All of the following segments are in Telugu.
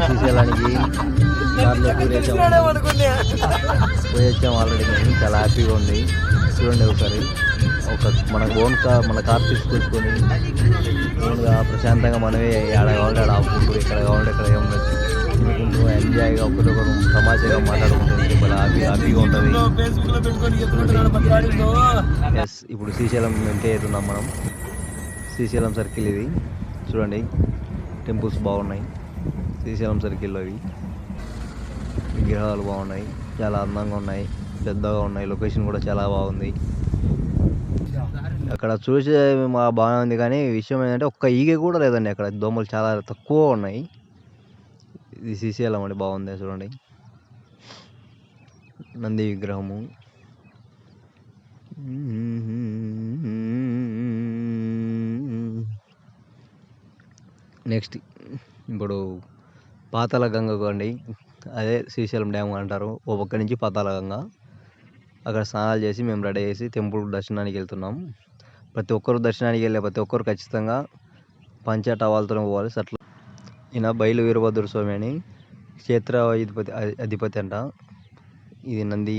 శ్రీశైలానికి కార్లో పోయొచ్చాము ఆల్రెడీ. మేము చాలా హ్యాపీగా ఉంది. చూడండి ఒకసారి మన మన కార్ తీసుకొచ్చుకొని ఓన్గా ప్రశాంతంగా మనమే ఆడ కావాలి ఆడ ఆపుకుంటూ ఇక్కడ కావాలి ఇక్కడ ఏముండొచ్చు తినుకుంటూ ఎంజాయ్గా ఒకరికొకరు తమాషాగా మాట్లాడుకుంటుంది. చాలా హ్యాపీగా ఉంటుంది. ఎస్, ఇప్పుడు శ్రీశైలం ఎంటర్ అవుతున్నాం మనం. శ్రీశైలం సర్కిల్ ఇది చూడండి. టెంపుల్స్ బాగున్నాయి శ్రీశైలం సర్కిల్లో. ఇవి విగ్రహాలు బాగున్నాయి, చాలా అందంగా ఉన్నాయి, పెద్దగా ఉన్నాయి. లొకేషన్ కూడా చాలా బాగుంది. అక్కడ చూసే బాగానే ఉంది, కానీ విషయం ఏంటంటే ఒక్క ఈగ కూడా లేదండి అక్కడ. దోమలు చాలా తక్కువ ఉన్నాయి. ఇది శ్రీశైలం అండి, బాగుంది చూడండి. నంది విగ్రహము. నెక్స్ట్ ఇప్పుడు పాతాళ గంగకు అండి, అదే శ్రీశైలం డ్యామ్ అంటారు. ఓ పక్క నుంచి పాతాళ గంగ. అక్కడ స్నానాలు చేసి మేము రెడీ చేసి టెంపుల్ దర్శనానికి వెళ్తున్నాం. ప్రతి ఒక్కరు దర్శనానికి వెళ్ళే ప్రతి ఒక్కరు ఖచ్చితంగా పంచ టవాల్తోనే పోవాలి. అట్లా ఈయన బయలు వీరభద్ర స్వామి అని క్షేత్ర అధిపతి అంట. ఇది నంది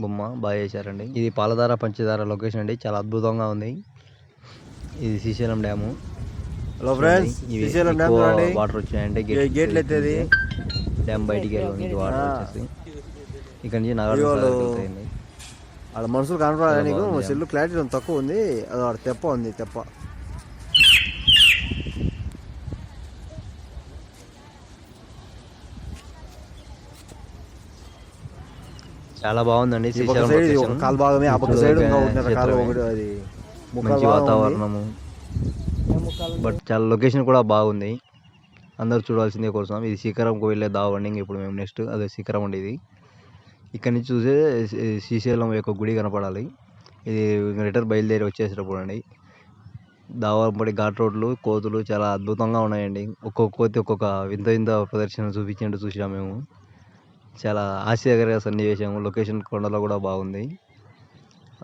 బొమ్మ బాగా చేశారండి. ఇది పాలధార పంచదార లొకేషన్ అండి, చాలా అద్భుతంగా ఉంది. ఇది Srisailam dam. Hello friends, Srisailam dam water వచ్చాయంటే గేట్లు ఎత్తేది డ్యామ్ బయటికి వెళ్ళి వాటర్ వచ్చేసి ఇక్కడ నుంచి నాగార్జున ఆడ మనుషులు కనపడాలి. నీకు సెల్లు క్లారిటీ తక్కువ ఉంది. అది ఆడ తెప్ప ఉంది, తెప్ప. చాలా బాగుందండి. కాలు భాగమే ఆ పక్క సైడ్ అది మంచి వాతావరణము, బట్ చాలా లొకేషన్ కూడా బాగుంది. అందరూ చూడాల్సిందే కోసం. ఇది శిఖరంకు వెళ్ళే దావండి. ఇప్పుడు మేము నెక్స్ట్ అదే శిఖరం అండి. ఇది ఇక్కడ నుంచి చూసే శ్రీశైలం యొక్క గుడి కనపడాలి. ఇది రిటర్న్ బయలుదేరి వచ్చేసేటప్పుడు అండి. దావంపడి ఘాట్ రోడ్లు, కోతులు చాలా అద్భుతంగా ఉన్నాయండి. ఒక్కొక్క కోతి ఒక్కొక్క వింత వింత ప్రదర్శన చూపించినట్టు చూసాము మేము. చాలా ఆశ్చర్యకర సన్నివేశం. లొకేషన్ కొండలో కూడా బాగుంది.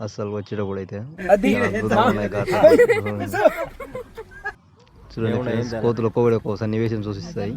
అసలు వచ్చేటప్పుడు అయితే అద్భుతంగా ఉన్నాయి ఘాట్ చూడండి. కోతులు ఒక్కొక్కటి ఒక్కొక్క సన్నివేశం చూపిస్తాయి.